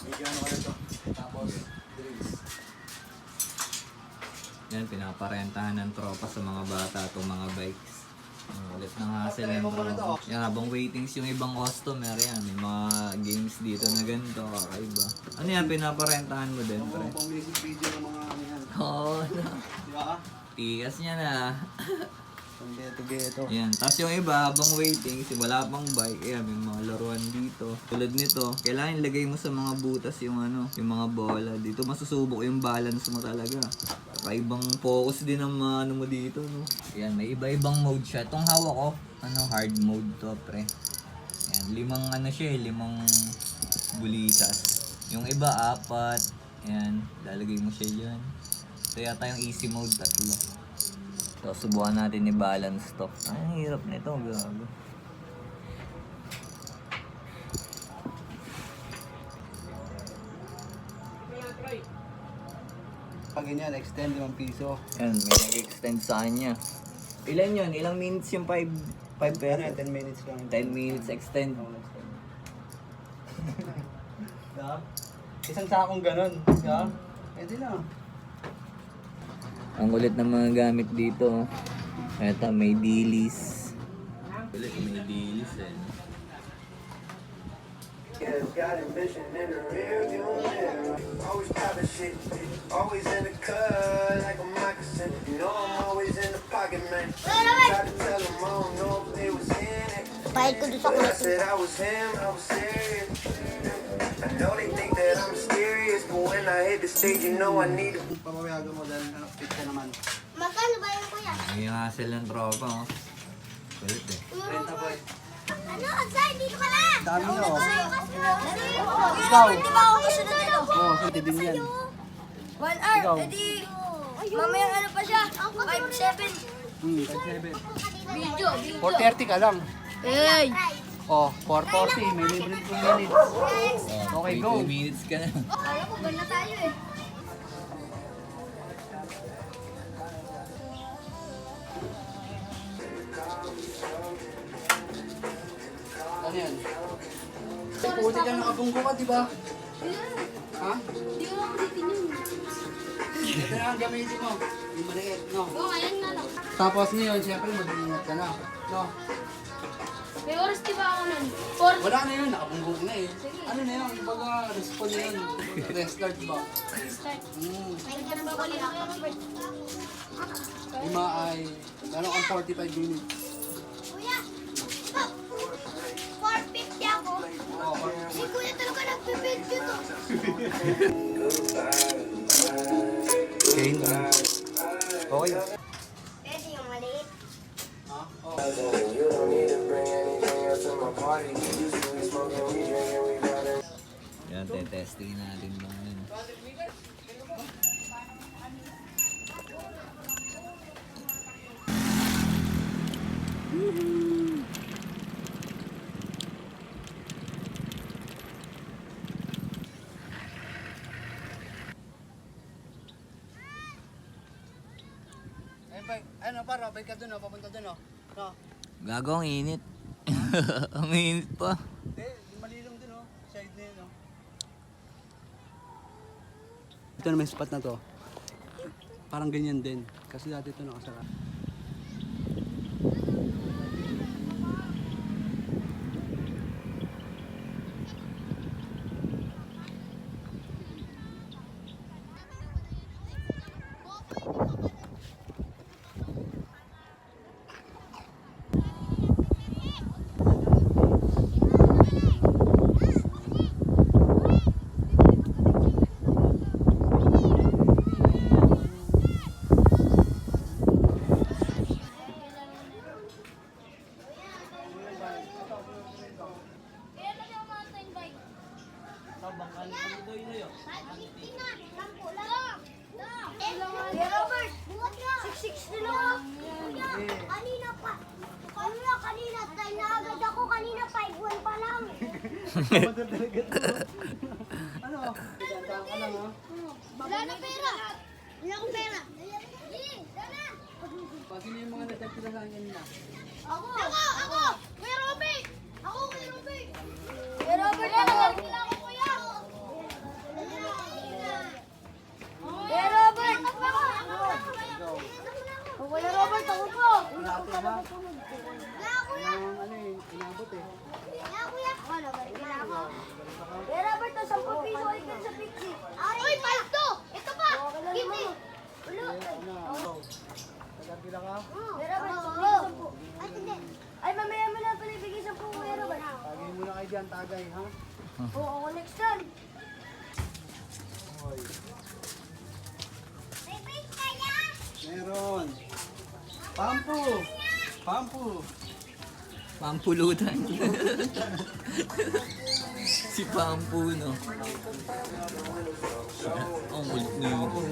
Bigyan ko na ito. Tapos, drinks. Yan, pinaparentahan ng tropa sa mga bata itong mga bikes. Ulit ng hassle ng tropa. Yan, habang waitings yung ibang customer, yan. May mga games dito na ganito, kakaiba. Ano yan, pinaparentahan mo din, pre? Pang music video ng mga ano yan. Oo, Di ba? tikas niya na. Pang geto-geto. Yan, tapos yung iba, habang waiting, wala pang bike, ayan, may mga laruan dito. Tulad nito, kailangan ilagay mo sa mga butas yung ano, yung mga bola. Dito masusubok yung balance mo talaga. Kakaibang focus din ang mga ano mo dito, no? Yan, may iba-ibang mode siya. Itong hawak ko, ano, hard mode to, pre. Yan, limang ano siya, limang bulitas. Yung iba, 4. Yan, lalagay mo siya dyan. Ito yata yung easy mode, 3. So, subukan natin i-balance to. Ay, ang hirap nito. Gago. Pag ganyan, extend 5 piso. Yan, may nag-extend sa kanya. Ilan yun? Ilang minutes yung 5 Ano pesos? yan, 10 minutes lang. 10 minutes extend. Diba? Isang sakong ganun. Diba? Pwede na. Ang kulit ng mga gamit dito. Eto, may dilis. Kulit, may dilis eh. Got ambition in the rear view mirror. Always popping shit, always in the cut like a moccasin. You know I'm always in the pocket, man. Tried to tell them I don't know if they was in it. But I said I was him, I was serious. I know they think that I'm mysterious, but when I hit the stage, you know I need to. Papawayagan mo dahil fit ka naman. Magkano ba yun, kuya? May hassle ng tropa, oh. Kulit eh. Renta boy. Ano? Outside, dito ka na! Dami nyo. Ikaw! Di ba ako kasunod nito? Oo, hindi din yan. 1 hour, Ikaw. edi... Mamayang ano pa siya? 5-7. 5-7. Video. 4:30 ka lang. Hey! Oh, 4:40. May libre 2 minutes. Okay, May go. 2 minutes ka na. Kaya ko, ban na tayo eh. Ano yan? Puti ka nakabunggo ka, di ba? Ha? Hindi ko lang ulitin yun. Ito na ang gamitin mo. Yung maliit, no? Oo, ayan nga lang. Tapos ngayon, siyempre mag-iingat ka na. No? May oras di ba ako nun? Wala na yun, nakabunggo ka na eh. Ano na yun, baga respond na yun. Restart ba? Start. Hmm. Ay, ba ulit ako yung Robert? 5 ay, meron kang 45 minutes. Kuya! 450 ako. Oo, Si kuya talaga nagpipidyo to. okay. Okay. Pwede yung maliit. Ha? Oo. You don't need to bring anything else to my party. Usually smoking, we drinking, we running. Yan, testing natin ba yun. Ano pa, Robert ka dun, papunta dun, no? No? Gago, ang init. Ang init pa. Hindi, malilong dun, no? Side na yun, no? Ito na may spot na to. Parang ganyan din. Kasi dati ito nakasara. Kaya na yung mountain bike. Kuya Robert, 660 lang. Kuya, kanina pa. Kanina, tayo na agad ako. Kanina 5-1 pa lang. Ano? Ganda ka lang, ha? Wala na pera. Wala akong pera. Sana. Pati na yung mga natagpila sa akin na. Ako. Kuya Robert. Ako, Kuya Robert. Kuya Robert, ako. Kuya. tayo dyan, tagay, ha? Oo, ako next yan. Hoy. May bait kaya? Meron. Pampu. Pampu. Pampulutan. Si Pampu, no? Ang kulit na yun.